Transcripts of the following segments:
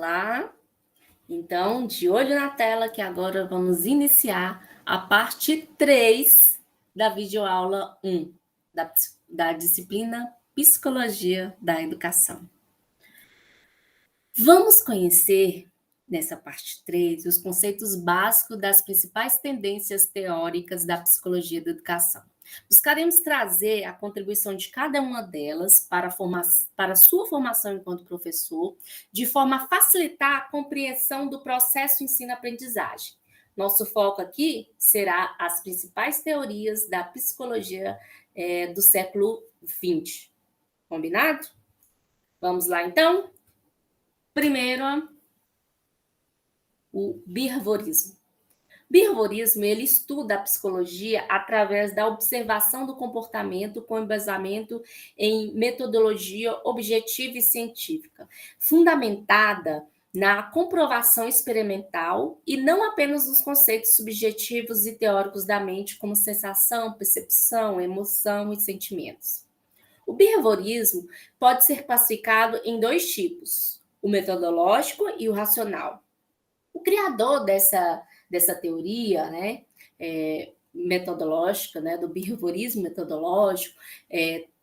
Olá, então, de olho na tela que agora vamos iniciar a parte 3 da videoaula 1 da disciplina Psicologia da Educação. Vamos conhecer, nessa parte 3, os conceitos básicos das principais tendências teóricas da psicologia da educação. Buscaremos trazer a contribuição de cada uma delas para a sua formação enquanto professor, de forma a facilitar a compreensão do processo ensino-aprendizagem. Nosso foco aqui será as principais teorias da psicologia do século XX. Combinado? Vamos lá, então? Primeiro, o behaviorismo. Behaviorismo, ele estuda a psicologia através da observação do comportamento com embasamento em metodologia objetiva e científica, fundamentada na comprovação experimental e não apenas nos conceitos subjetivos e teóricos da mente, como sensação, percepção, emoção e sentimentos. O behaviorismo pode ser classificado em dois tipos, o metodológico e o racional. O criador dessa teoria, né, metodológica, né, do behaviorismo metodológico,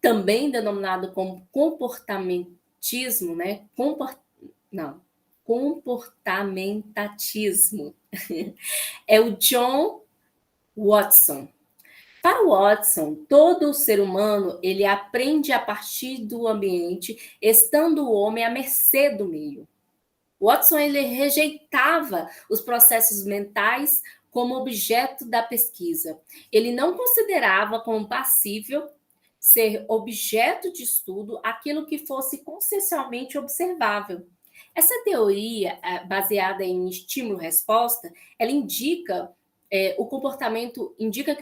também denominado como comportamentismo, né, comportamentatismo, é o John Watson. Para o Watson, todo o ser humano ele aprende a partir do ambiente, estando o homem à mercê do meio. Watson ele rejeitava os processos mentais como objeto da pesquisa. Ele não considerava como passível ser objeto de estudo aquilo que fosse consciencialmente observável. Essa teoria, baseada em estímulo-resposta, ela indica que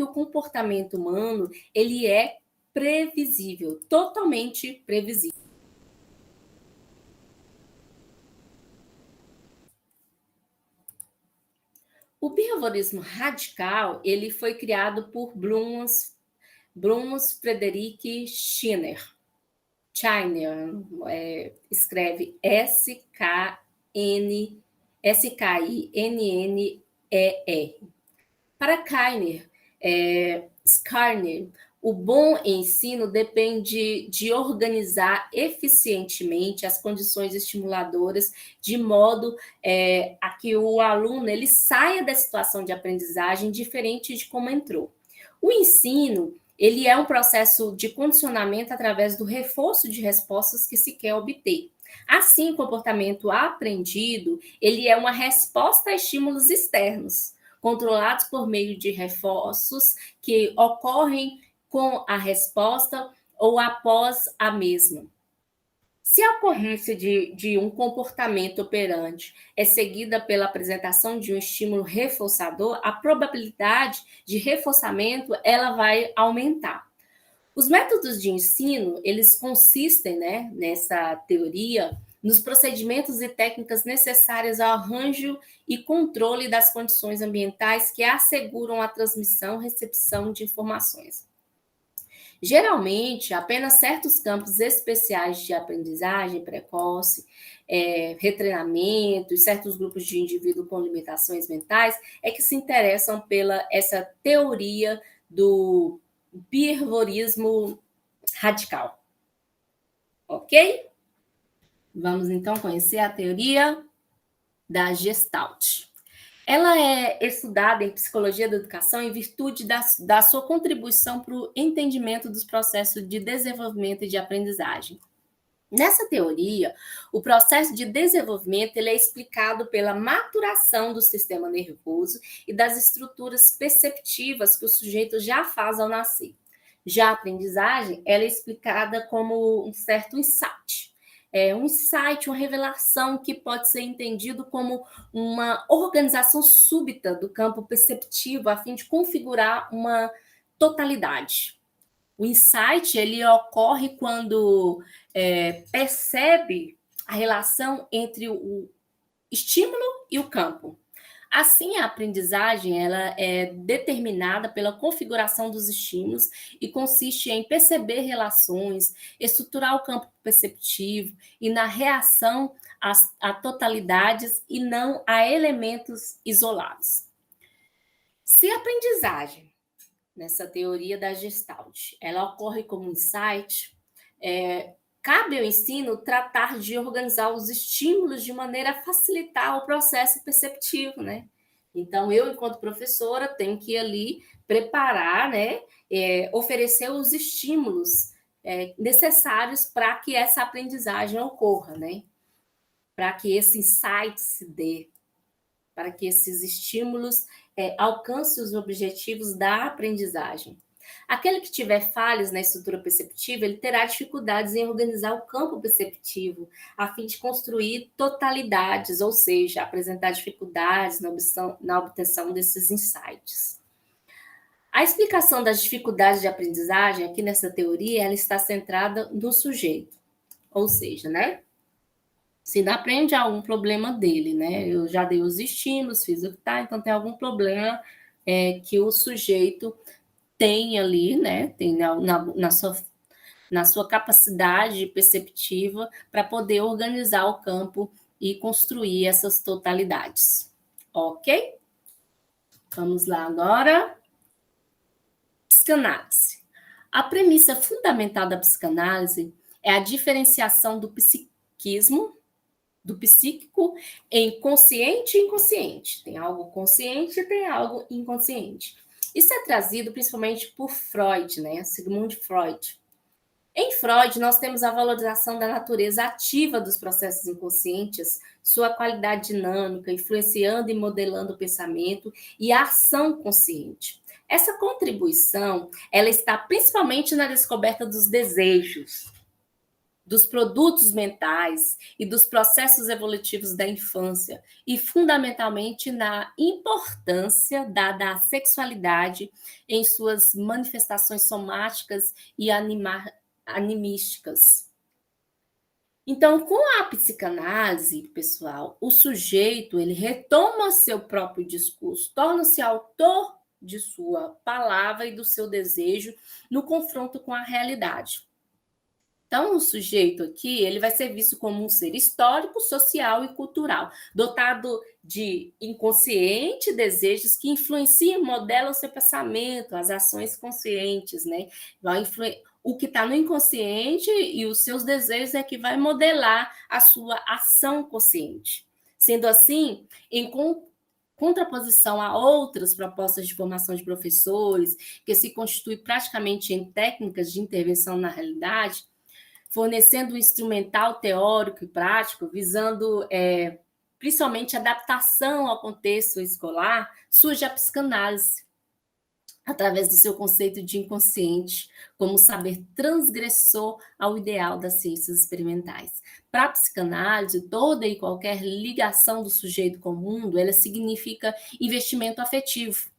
o comportamento humano ele é previsível, totalmente previsível. O behaviorismo radical ele foi criado por Blums Frederick Schiner. Escreve Skinner. Para Skinner, o bom ensino depende de organizar eficientemente as condições estimuladoras de modo a que o aluno ele saia da situação de aprendizagem diferente de como entrou. O ensino ele é um processo de condicionamento através do reforço de respostas que se quer obter. Assim, o comportamento aprendido ele é uma resposta a estímulos externos, controlados por meio de reforços que ocorrem com a resposta ou após a mesma. Se a ocorrência de um comportamento operante é seguida pela apresentação de um estímulo reforçador, a probabilidade de reforçamento ela vai aumentar. Os métodos de ensino, eles consistem, né, nessa teoria, nos procedimentos e técnicas necessárias ao arranjo e controle das condições ambientais que asseguram a transmissão e recepção de informações. Geralmente, apenas certos campos especiais de aprendizagem precoce, retreinamento e certos grupos de indivíduos com limitações mentais é que se interessam pela essa teoria do behaviorismo radical. Ok? Vamos então conhecer a teoria da Gestalt. Ela é estudada em psicologia da educação em virtude da sua contribuição para o entendimento dos processos de desenvolvimento e de aprendizagem. Nessa teoria, o processo de desenvolvimento ele é explicado pela maturação do sistema nervoso e das estruturas perceptivas que o sujeito já faz ao nascer. Já a aprendizagem ela é explicada como um certo insight. Um insight, uma revelação que pode ser entendido como uma organização súbita do campo perceptivo a fim de configurar uma totalidade. O insight ele ocorre quando percebe a relação entre o estímulo e o campo. Assim, a aprendizagem ela é determinada pela configuração dos estímulos e consiste em perceber relações, estruturar o campo perceptivo e na reação a totalidades e não a elementos isolados. Se a aprendizagem, nessa teoria da Gestalt, ela ocorre como insight, cabe ao ensino tratar de organizar os estímulos de maneira a facilitar o processo perceptivo, né? Então, eu, enquanto professora, tenho que ir ali preparar, né? Oferecer os estímulos necessários para que essa aprendizagem ocorra, né? Para que esse insight se dê, para que esses estímulos alcancem os objetivos da aprendizagem. Aquele que tiver falhas na estrutura perceptiva, ele terá dificuldades em organizar o campo perceptivo, a fim de construir totalidades, ou seja, apresentar dificuldades na obtenção desses insights. A explicação das dificuldades de aprendizagem, aqui nessa teoria, ela está centrada no sujeito, ou seja, né? Se não aprende algum problema dele, né? Eu já dei os estímulos, fiz o que tá, então tem algum problema que o sujeito tem ali, né? Tem na sua capacidade perceptiva para poder organizar o campo e construir essas totalidades. Ok? Vamos lá agora. Psicanálise. A premissa fundamental da psicanálise é a diferenciação do psiquismo, do psíquico, em consciente e inconsciente. Tem algo consciente e tem algo inconsciente. Isso é trazido principalmente por Freud, né? Sigmund Freud. Em Freud, nós temos a valorização da natureza ativa dos processos inconscientes, sua qualidade dinâmica, influenciando e modelando o pensamento e a ação consciente. Essa contribuição, ela está principalmente na descoberta dos desejos, dos produtos mentais e dos processos evolutivos da infância, e fundamentalmente na importância dada à sexualidade em suas manifestações somáticas e animísticas. Então, com a psicanálise, pessoal, o sujeito ele retoma seu próprio discurso, torna-se autor de sua palavra e do seu desejo no confronto com a realidade. Então, o sujeito aqui, ele vai ser visto como um ser histórico, social e cultural, dotado de inconsciente desejos que influenciam, modelam o seu pensamento, as ações conscientes, né? O que está no inconsciente e os seus desejos é que vai modelar a sua ação consciente. Sendo assim, em contraposição a outras propostas de formação de professores, que se constituem praticamente em técnicas de intervenção na realidade, fornecendo um instrumental teórico e prático, visando principalmente adaptação ao contexto escolar, surge a psicanálise, através do seu conceito de inconsciente, como saber transgressor ao ideal das ciências experimentais. Para a psicanálise, toda e qualquer ligação do sujeito com o mundo, ela significa investimento afetivo.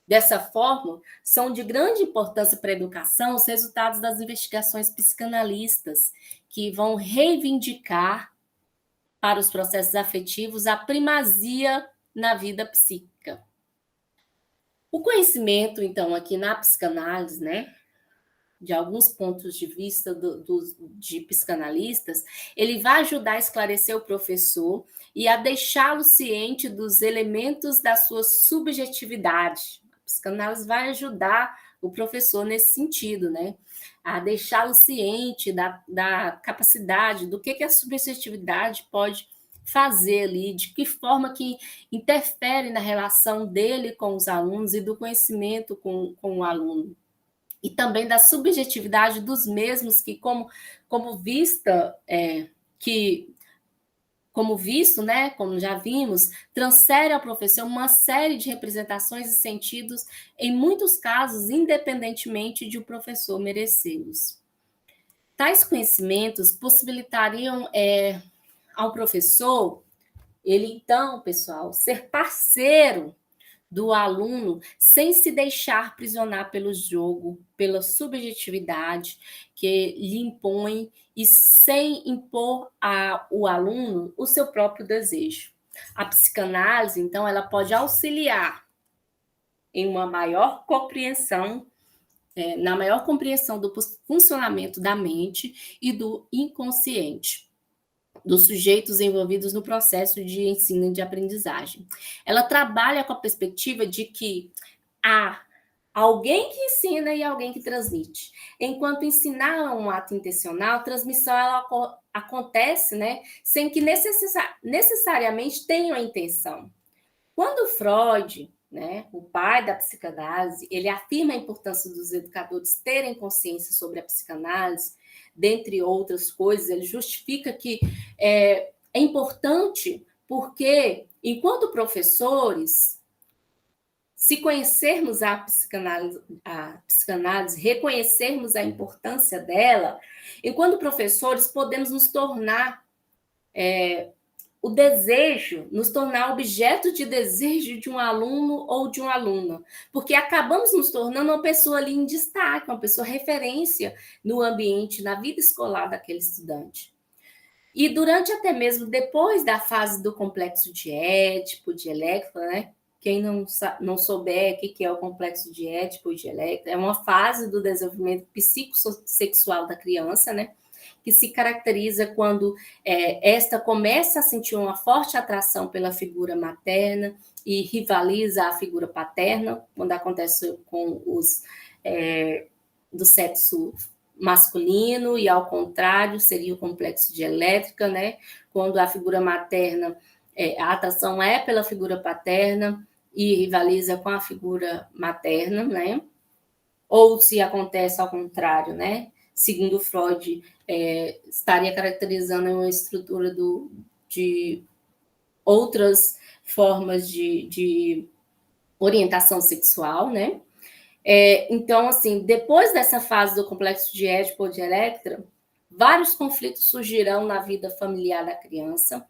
Dessa forma, são de grande importância para a educação os resultados das investigações psicanalistas, que vão reivindicar para os processos afetivos a primazia na vida psíquica. O conhecimento, então, aqui na psicanálise, né, de alguns pontos de vista de psicanalistas, ele vai ajudar a esclarecer o professor e a deixá-lo ciente dos elementos da sua subjetividade. A psicanálise vai ajudar o professor nesse sentido, né? A deixá-lo ciente da capacidade, do que a subjetividade pode fazer ali, de que forma que interfere na relação dele com os alunos e do conhecimento com o aluno. E também da subjetividade dos mesmos, que como visto, né, como já vimos, transfere ao professor uma série de representações e sentidos, em muitos casos, independentemente de o professor merecê-los. Tais conhecimentos possibilitariam ao professor, ele então, pessoal, ser parceiro do aluno sem se deixar aprisionar pelo jogo, pela subjetividade que lhe impõe e sem impor ao aluno o seu próprio desejo. A psicanálise, então, ela pode auxiliar em uma maior compreensão, na maior compreensão do funcionamento da mente e do inconsciente dos sujeitos envolvidos no processo de ensino e de aprendizagem. Ela trabalha com a perspectiva de que há alguém que ensina e alguém que transmite. Enquanto ensinar é um ato intencional, a transmissão ela acontece, né, sem que necessariamente tenha a intenção. Quando Freud, né, o pai da psicanálise, ele afirma a importância dos educadores terem consciência sobre a psicanálise, dentre outras coisas, ele justifica que é importante porque, enquanto professores, se conhecermos a psicanálise, reconhecermos a importância dela, enquanto professores, podemos nos tornar o desejo, nos tornar objeto de desejo de um aluno ou de uma aluna, porque acabamos nos tornando uma pessoa ali em destaque, uma pessoa referência no ambiente, na vida escolar daquele estudante. E durante até mesmo depois da fase do complexo de Édipo, de Electra, né? Quem não souber o que é o complexo de Édipo e de Electra, é uma fase do desenvolvimento psicossexual da criança, né? Que se caracteriza quando esta começa a sentir uma forte atração pela figura materna e rivaliza a figura paterna, quando acontece com os do sexo masculino, e ao contrário, seria o complexo de Elétrica, né? Quando a figura materna, a atração é pela figura paterna e rivaliza com a figura materna, né? Ou se acontece ao contrário, né? Segundo Freud, estaria caracterizando uma estrutura de outras formas de orientação sexual, né? Então, assim, depois dessa fase do complexo de Édipo ou de Electra, vários conflitos surgirão na vida familiar da criança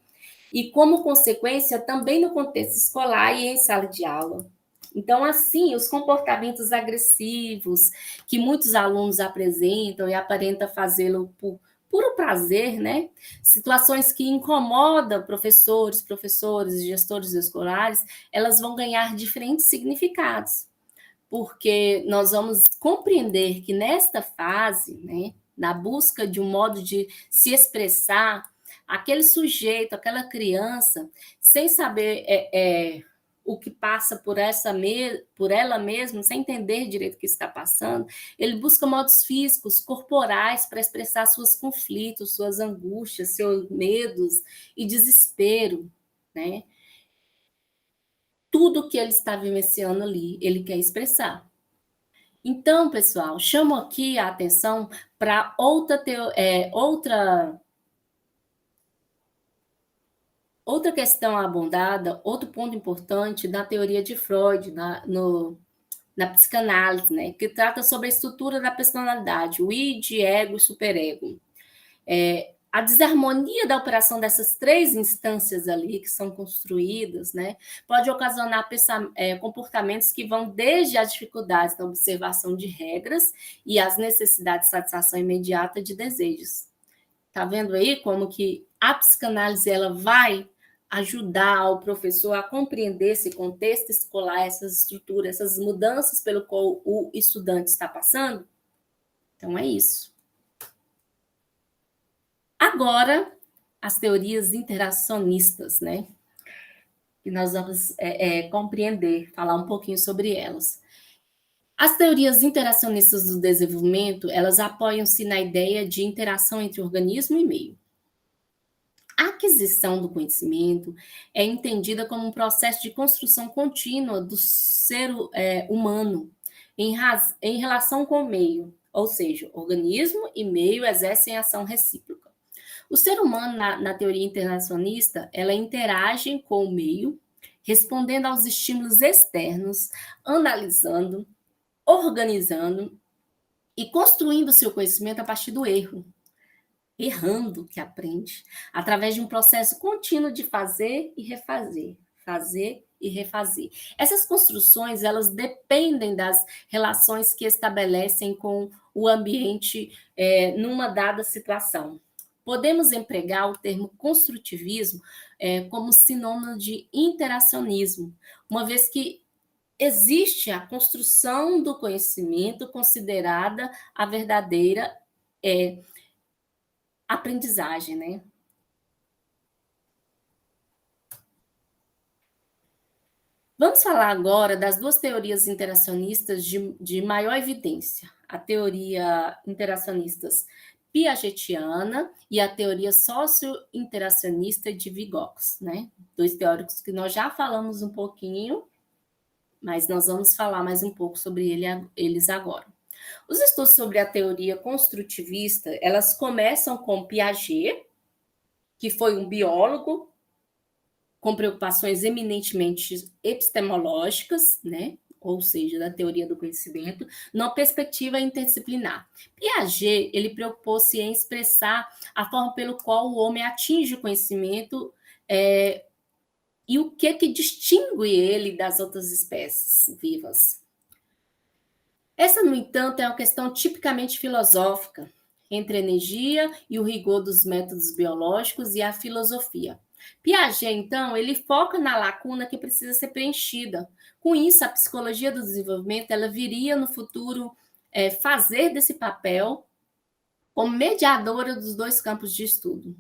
e, como consequência, também no contexto escolar e em sala de aula. Então, assim, os comportamentos agressivos que muitos alunos apresentam e aparentam fazê-lo por puro prazer, né? Situações que incomodam professores, e gestores escolares, elas vão ganhar diferentes significados, porque nós vamos compreender que nesta fase, né, na busca de um modo de se expressar, aquele sujeito, aquela criança, sem saber o que passa por ela mesma, sem entender direito o que está passando, ele busca modos físicos, corporais, para expressar seus conflitos, suas angústias, seus medos e desespero, né? Tudo que ele está vivenciando ali, ele quer expressar. Então, pessoal, chamo aqui a atenção para outra questão abordada, outro ponto importante da teoria de Freud, na psicanálise, né, que trata sobre a estrutura da personalidade, o id, ego e superego. A desarmonia da operação dessas três instâncias ali que são construídas, né, pode ocasionar comportamentos que vão desde as dificuldades da observação de regras e as necessidades de satisfação imediata de desejos. Tá vendo aí como que a psicanálise ela vai ajudar o professor a compreender esse contexto escolar, essas estruturas, essas mudanças pelo qual o estudante está passando? Então é isso. Agora, as teorias interacionistas, né? Que nós vamos compreender, falar um pouquinho sobre elas. As teorias interacionistas do desenvolvimento, elas apoiam-se na ideia de interação entre organismo e meio. A aquisição do conhecimento é entendida como um processo de construção contínua do ser humano em relação com o meio, ou seja, organismo e meio exercem ação recíproca. O ser humano, na teoria internacionista, ela interage com o meio, respondendo aos estímulos externos, analisando, organizando e construindo seu conhecimento a partir do erro, errando que aprende, através de um processo contínuo de fazer e refazer, fazer e refazer. Essas construções, elas dependem das relações que estabelecem com o ambiente numa dada situação. podemos empregar o termo construtivismo como sinônimo de interacionismo, uma vez que existe a construção do conhecimento considerada a verdadeira aprendizagem, né? Vamos falar agora das duas teorias interacionistas de maior evidência: a teoria interacionistas piagetiana e a teoria socio-interacionista de Vygotsky, né? Dois teóricos que nós já falamos um pouquinho, mas nós vamos falar mais um pouco sobre eles agora. Os estudos sobre a teoria construtivista, elas começam com Piaget, que foi um biólogo com preocupações eminentemente epistemológicas, né? Ou seja, da teoria do conhecimento, numa perspectiva interdisciplinar. Piaget, ele preocupou-se em expressar a forma pelo qual o homem atinge o conhecimento e o que distingue ele das outras espécies vivas. Essa, no entanto, é uma questão tipicamente filosófica, entre a energia e o rigor dos métodos biológicos e a filosofia. Piaget, então, ele foca na lacuna que precisa ser preenchida. Com isso, a psicologia do desenvolvimento ela viria no futuro fazer desse papel como mediadora dos dois campos de estudo.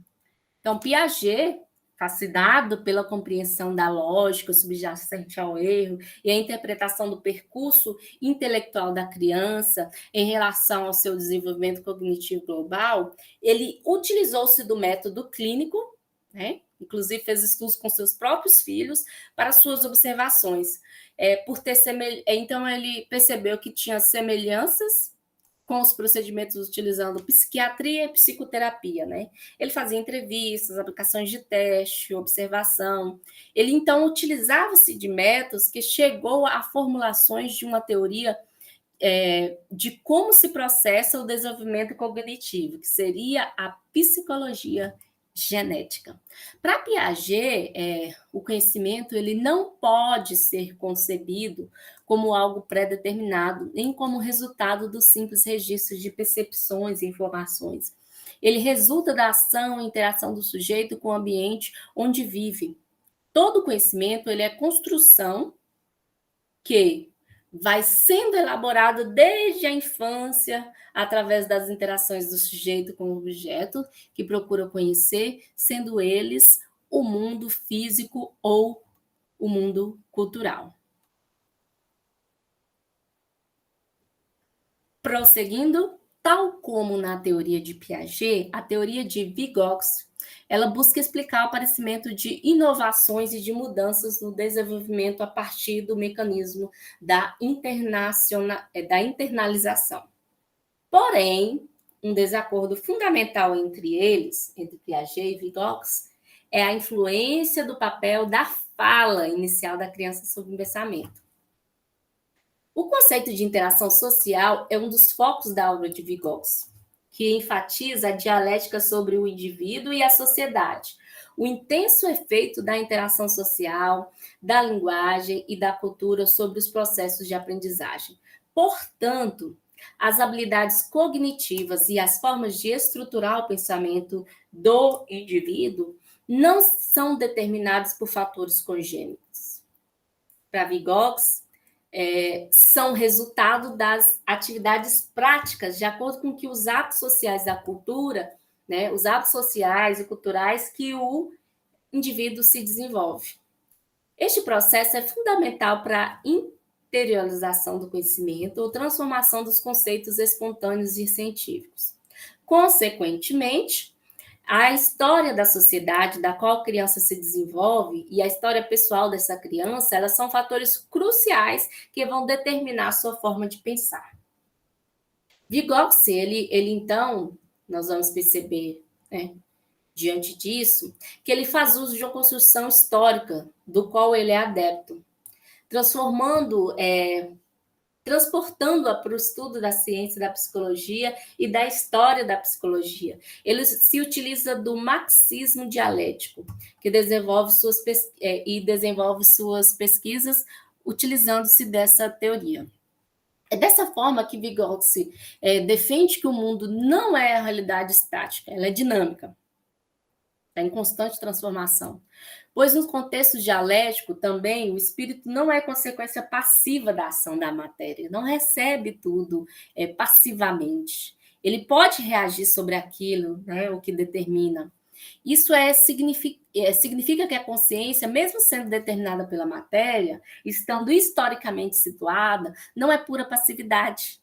Então, Piaget, fascinado pela compreensão da lógica subjacente ao erro e a interpretação do percurso intelectual da criança em relação ao seu desenvolvimento cognitivo global, ele utilizou-se do método clínico, né? Inclusive fez estudos com seus próprios filhos para suas observações. Então, ele percebeu que tinha semelhanças com os procedimentos utilizando psiquiatria e psicoterapia, né? Ele fazia entrevistas, aplicações de teste, observação. Ele, então, utilizava-se de métodos que chegou a formulações de uma teoria de como se processa o desenvolvimento cognitivo, que seria a psicologia genética. Para Piaget, o conhecimento ele não pode ser concebido como algo pré-determinado, nem como resultado dos simples registros de percepções e informações. Ele resulta da ação e interação do sujeito com o ambiente onde vive. Todo conhecimento ele é construção que vai sendo elaborado desde a infância, através das interações do sujeito com o objeto que procura conhecer, sendo eles o mundo físico ou o mundo cultural. Prosseguindo, tal como na teoria de Piaget, a teoria de Vygotsky ela busca explicar o aparecimento de inovações e de mudanças no desenvolvimento a partir do mecanismo da internalização. Porém, um desacordo fundamental entre eles, entre Piaget e Vygotsky, é a influência do papel da fala inicial da criança sobre o pensamento. O conceito de interação social é um dos focos da obra de Vygotsky, que enfatiza a dialética sobre o indivíduo e a sociedade, o intenso efeito da interação social, da linguagem e da cultura sobre os processos de aprendizagem. Portanto, as habilidades cognitivas e as formas de estruturar o pensamento do indivíduo não são determinadas por fatores congênitos. Para Vygotsky, são resultado das atividades práticas, de acordo com que os atos sociais da cultura, né, os atos sociais e culturais que o indivíduo se desenvolve. Este processo é fundamental para a interiorização do conhecimento ou transformação dos conceitos espontâneos e científicos. Consequentemente, a história da sociedade da qual a criança se desenvolve e a história pessoal dessa criança, elas são fatores cruciais que vão determinar a sua forma de pensar. Vygotsky, ele então, nós vamos perceber, né, diante disso, que ele faz uso de uma construção histórica do qual ele é adepto, transportando-a para o estudo da ciência da psicologia e da história da psicologia. Ele se utiliza do marxismo dialético, que desenvolve suas pesquisas utilizando-se dessa teoria. É dessa forma que Vygotsky defende que o mundo não é a realidade estática, ela é dinâmica. está em constante transformação. Pois no contexto dialético também o espírito não é consequência passiva da ação da matéria, não recebe tudo passivamente. Ele pode reagir sobre aquilo, né, o que determina. Isso significa que a consciência, mesmo sendo determinada pela matéria, estando historicamente situada, não é pura passividade.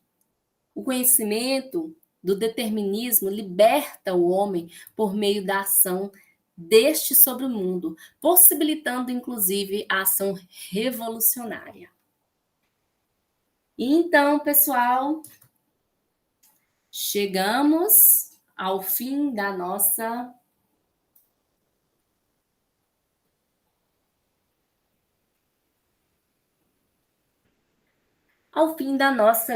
O conhecimento do determinismo liberta o homem por meio da ação deste sobre o mundo, possibilitando inclusive a ação revolucionária. Então, pessoal, chegamos ao fim da nossa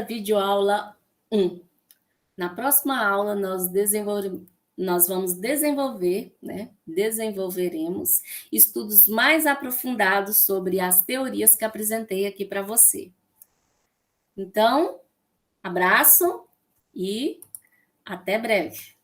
videoaula 1. Na próxima aula, nós vamos desenvolver, né? Desenvolveremos estudos mais aprofundados sobre as teorias que apresentei aqui para você. Então, abraço e até breve.